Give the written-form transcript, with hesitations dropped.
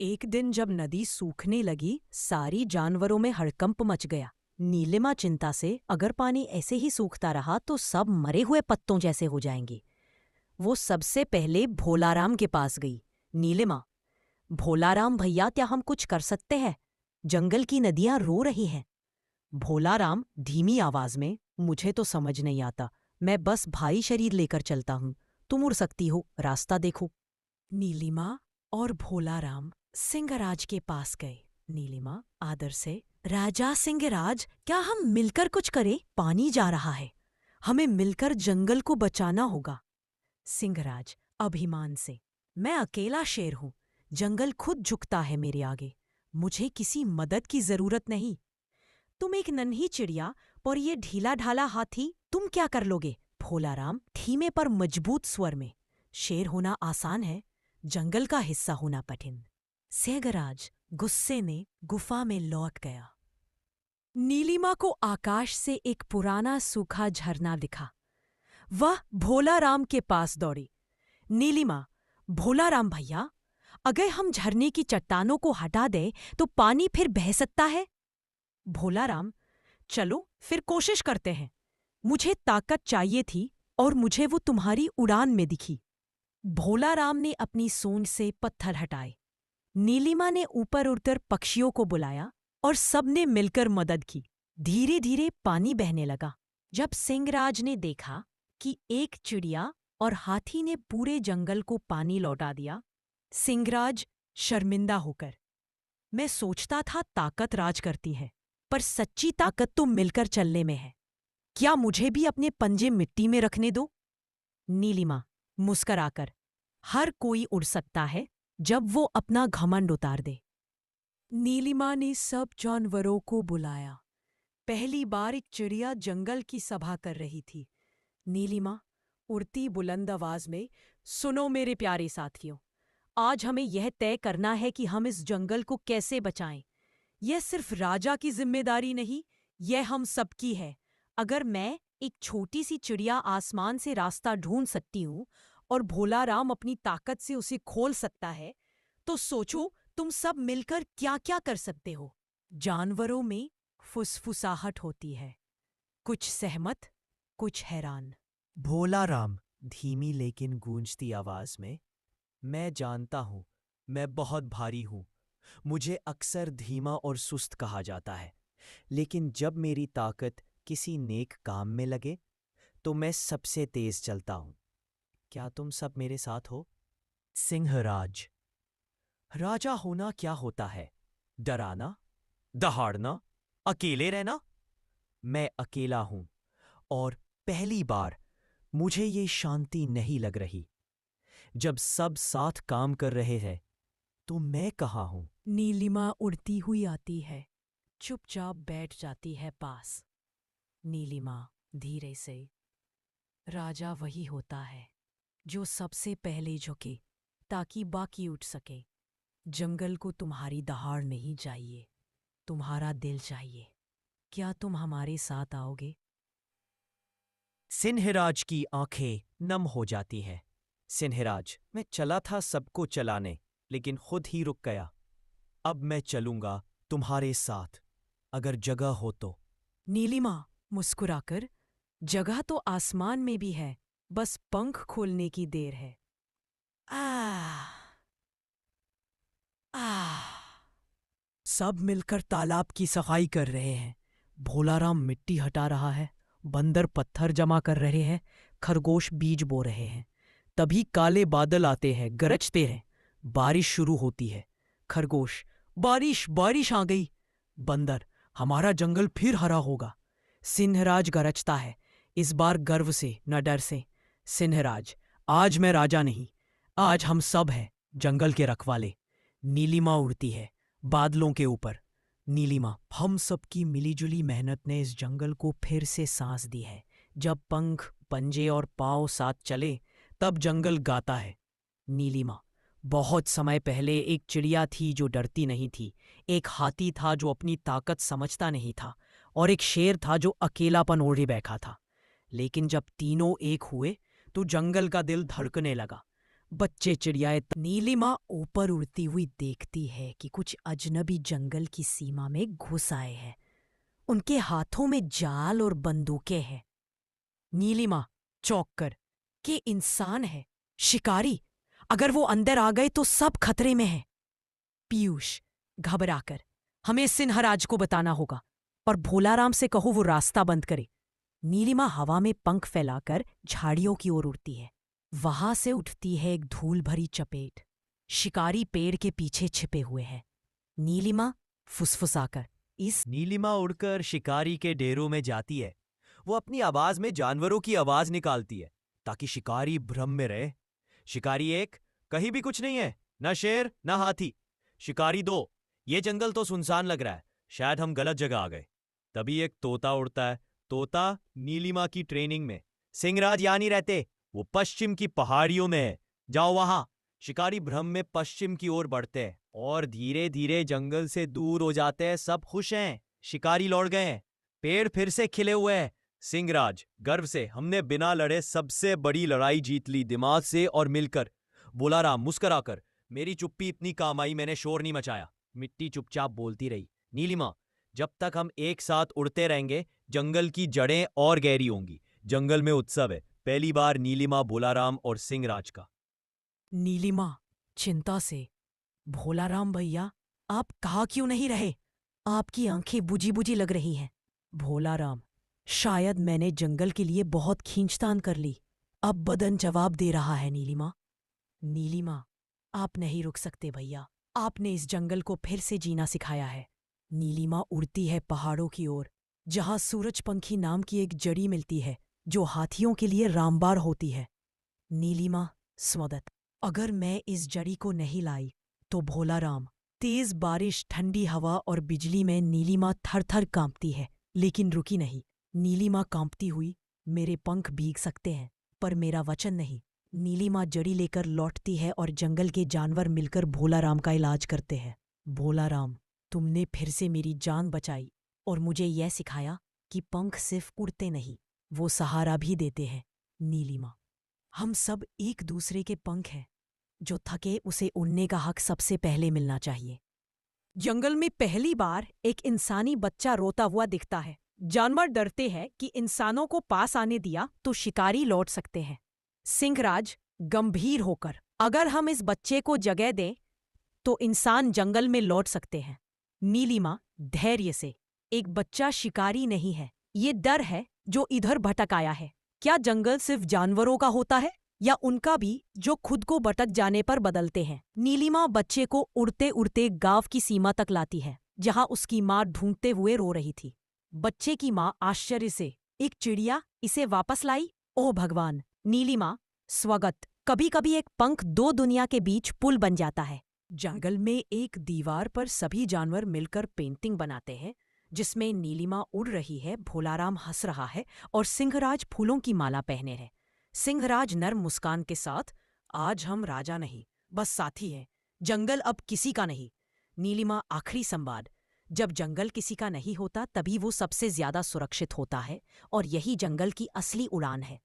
एक दिन जब नदी सूखने लगी, सारी जानवरों में हड़कंप मच गया। नीलिमा चिंता से अगर पानी ऐसे ही सूखता रहा तो सब मरे हुए पत्तों जैसे हो जाएंगे। वो सबसे पहले भोलाराम के पास गई। नीलिमा, भोलाराम भैया, क्या हम कुछ कर सकते हैं? जंगल की नदियां रो रही हैं। भोलाराम धीमी आवाज में, मुझे तो समझ नहीं आता, मैं बस भाई शरीर लेकर चलता हूँ। तुम उड़ सकती हो, रास्ता देखो। नीलिमा और भोलाराम सिंहराज के पास गए। नीलिमा आदर से, राजा सिंहराज, क्या हम मिलकर कुछ करें? पानी जा रहा है, हमें मिलकर जंगल को बचाना होगा। सिंहराज अभिमान से, मैं अकेला शेर हूं, जंगल खुद झुकता है मेरे आगे, मुझे किसी मदद की जरूरत नहीं। तुम एक नन्ही चिड़िया और ये ढीला ढाला हाथी, तुम क्या कर लोगे? भोलाराम धीमे पर मजबूत स्वर में, शेर होना आसान है, जंगल का हिस्सा होना कठिन। सिंहराज गुस्से में गुफा में लौट गया। नीलिमा को आकाश से एक पुराना सूखा झरना दिखा। वह भोलाराम के पास दौड़ी। नीलिमा, भोलाराम भैया, अगर हम झरने की चट्टानों को हटा दें तो पानी फिर बह सकता है। भोलाराम, चलो फिर कोशिश करते हैं। मुझे ताकत चाहिए थी और मुझे वो तुम्हारी उड़ान में दिखी। भोलाराम ने अपनी सूंड से पत्थर हटाए। नीलिमा ने ऊपर उड़कर पक्षियों को बुलाया और सबने मिलकर मदद की। धीरे धीरे पानी बहने लगा। जब सिंहराज ने देखा कि एक चिड़िया और हाथी ने पूरे जंगल को पानी लौटा दिया, सिंहराज शर्मिंदा होकर, मैं सोचता था ताकत राज करती है, पर सच्ची ताकत तो मिलकर चलने में है। क्या मुझे भी अपने पंजे मिट्टी में रखने दो? नीलिमा मुस्कराकर, हर कोई उड़ सकता है जब वो अपना घमंड उतार दे। नीलिमा ने सब जानवरों को बुलाया। पहली बार एक चिड़िया जंगल की सभा कर रही थी। नीलिमा उड़ती बुलंद आवाज में, सुनो मेरे प्यारे साथियों, आज हमें यह तय करना है कि हम इस जंगल को कैसे बचाएं। यह सिर्फ राजा की जिम्मेदारी नहीं, यह हम सबकी है। अगर मैं, एक छोटी सी चिड़िया, आसमान से रास्ता ढूंढ सकती हूँ और भोलाराम अपनी ताकत से उसे खोल सकता है, तो सोचो तुम सब मिलकर क्या क्या कर सकते हो। जानवरों में फुसफुसाहट होती है, कुछ सहमत, कुछ हैरान। भोलाराम धीमी लेकिन गूंजती आवाज में, मैं जानता हूं, मैं बहुत भारी हूं, मुझे अक्सर धीमा और सुस्त कहा जाता है, लेकिन जब मेरी ताकत किसी नेक काम में लगे तो मैं सबसे तेज चलता हूं। क्या तुम सब मेरे साथ हो? सिंहराज, राजा होना क्या होता है? डराना, दहाड़ना, अकेले रहना? मैं अकेला हूं और पहली बार मुझे ये शांति नहीं लग रही। जब सब साथ काम कर रहे हैं तो मैं कहाँ हूं? नीलिमा उड़ती हुई आती है, चुपचाप बैठ जाती है पास। नीलिमा धीरे से, राजा वही होता है जो सबसे पहले झुके ताकि बाकी उठ सके। जंगल को तुम्हारी दहाड़ नहीं चाहिए, तुम्हारा दिल चाहिए। क्या तुम हमारे साथ आओगे? सिंहराज की आंखें नम हो जाती हैं। सिंहराज, मैं चला था सबको चलाने, लेकिन खुद ही रुक गया। अब मैं चलूंगा तुम्हारे साथ, अगर जगह हो तो। नीलिमा मुस्कुराकर, जगह तो आसमान में भी है, बस पंख खोलने की देर है। आह आह। सब मिलकर तालाब की सफाई कर रहे हैं। भोलाराम मिट्टी हटा रहा है, बंदर पत्थर जमा कर रहे हैं, खरगोश बीज बो रहे हैं। तभी काले बादल आते हैं, गरजते हैं। बारिश शुरू होती है। खरगोश, बारिश बारिश आ गई। बंदर, हमारा जंगल फिर हरा होगा। सिंहराज गरजता है, इस बार गर्व से न डर से। सिंहराज, आज मैं राजा नहीं, आज हम सब हैं जंगल के रखवाले। नीलिमा उड़ती है बादलों के ऊपर। नीलिमा, हम सबकी मिलीजुली मेहनत ने इस जंगल को फिर से सांस दी है। जब पंख, पंजे और पांव साथ चले तब जंगल गाता है। नीलिमा, बहुत समय पहले एक चिड़िया थी जो डरती नहीं थी, एक हाथी था जो अपनी ताकत समझता नहीं था, और एक शेर था जो अकेलापन ओढ़े बैठा था। लेकिन जब तीनों एक हुए तो जंगल का दिल धड़कने लगा। बच्चे चिड़ियाए नीलिमा ऊपर उड़ती हुई देखती है कि कुछ अजनबी जंगल की सीमा में घुस आए हैं। उनके हाथों में जाल और बंदूकें हैं। नीलिमा चौंक कर कि इंसान है, शिकारी। अगर वो अंदर आ गए तो सब खतरे में है। पीयूष घबराकर, हमें सिंहराज को बताना होगा और भोलाराम से कहो वो रास्ता बंद करे। नीलिमा हवा में पंख फैलाकर झाड़ियों की ओर उड़ती है। वहां से उठती है एक धूल भरी चपेट। शिकारी पेड़ के पीछे छिपे हुए हैं। नीलिमा फुसफुसाकर, इस नीलिमा उड़कर शिकारी के डेरों में जाती है। वो अपनी आवाज में जानवरों की आवाज निकालती है ताकि शिकारी भ्रम में रहे। शिकारी 1, कहीं भी कुछ नहीं है, न शेर न हाथी। शिकारी 2, ये जंगल तो सुनसान लग रहा है, शायद हम गलत जगह आ गए। तभी एक तोता उड़ता है। तोता नीलिमा की ट्रेनिंग में। सिंहराज यहाँ नहीं रहते, वो पश्चिम की पहाड़ियों में है, जाओ वहां। शिकारी भ्रम में पश्चिम की ओर बढ़ते हैं और धीरे धीरे जंगल से दूर हो जाते हैं। सब खुश हैं, शिकारी लौट गए हैं, पेड़ फिर से खिले हुए हैं। सिंहराज गर्व से, हमने बिना लड़े सबसे बड़ी लड़ाई जीत ली, दिमाग से और मिलकर। बोलाराम मुस्कुराकर, मेरी चुप्पी इतनी काम आई, मैंने शोर नहीं मचाया। मिट्टी चुपचाप बोलती रही, नीलिमा जब तक हम एक साथ उड़ते रहेंगे जंगल की जड़ें और गहरी होंगी। जंगल में उत्सव है, पहली बार नीलिमा, बोलाराम और सिंहराज का। नीलिमा चिंता से, भोलाराम भैया, आप कहा क्यों नहीं रहे? आपकी आंखें बुझी बुझी लग रही हैं। भोलाराम, शायद मैंने जंगल के लिए बहुत खींचतान कर ली, अब बदन जवाब दे रहा है। नीलिमा, नीलिमा, आप नहीं रुक सकते भैया, आपने इस जंगल को फिर से जीना सिखाया है। नीलिमा उड़ती है पहाड़ों की ओर, जहां सूरजपंखी नाम की एक जड़ी मिलती है जो हाथियों के लिए रामबाण होती है। नीलिमा स्वदत, अगर मैं इस जड़ी को नहीं लाई तो भोलाराम। तेज बारिश, ठंडी हवा और बिजली में नीलिमा थर थर कांपती है, लेकिन रुकी नहीं। नीलिमा कांपती हुई, मेरे पंख भीग सकते हैं पर मेरा वचन नहीं। नीलिमा जड़ी लेकर लौटती है और जंगल के जानवर मिलकर भोलाराम का इलाज करते हैं। भोलाराम, तुमने फिर से मेरी जान बचाई और मुझे यह सिखाया कि पंख सिर्फ उड़ते नहीं, वो सहारा भी देते हैं। नीलिमा, हम सब एक दूसरे के पंख हैं, जो थके उसे उड़ने का हक सबसे पहले मिलना चाहिए। जंगल में पहली बार एक इंसानी बच्चा रोता हुआ दिखता है। जानवर डरते हैं कि इंसानों को पास आने दिया तो शिकारी लौट सकते हैं। सिंहराज गंभीर होकर, अगर हम इस बच्चे को जगह दें तो इंसान जंगल में लौट सकते हैं। नीलिमा धैर्य से, एक बच्चा शिकारी नहीं है, ये डर है जो इधर भटक आया है। क्या जंगल सिर्फ जानवरों का होता है या उनका भी जो खुद को भटक जाने पर बदलते हैं? नीलिमा बच्चे को उड़ते उड़ते गांव की सीमा तक लाती है, जहां उसकी माँ ढूंढते हुए रो रही थी। बच्चे की माँ आश्चर्य से, एक चिड़िया इसे वापस लाई? ओह भगवान! नीलिमा स्वगत, कभी कभी एक पंख दो दुनिया के बीच पुल बन जाता है। जंगल में एक दीवार पर सभी जानवर मिलकर पेंटिंग बनाते हैं, जिसमें नीलिमा उड़ रही है, भोलाराम हंस रहा है और सिंहराज फूलों की माला पहने है। सिंहराज नर्म मुस्कान के साथ, आज हम राजा नहीं बस साथी हैं, जंगल अब किसी का नहीं। नीलिमा आखिरी संवाद, जब जंगल किसी का नहीं होता तभी वो सबसे ज्यादा सुरक्षित होता है और यही जंगल की असली उड़ान है।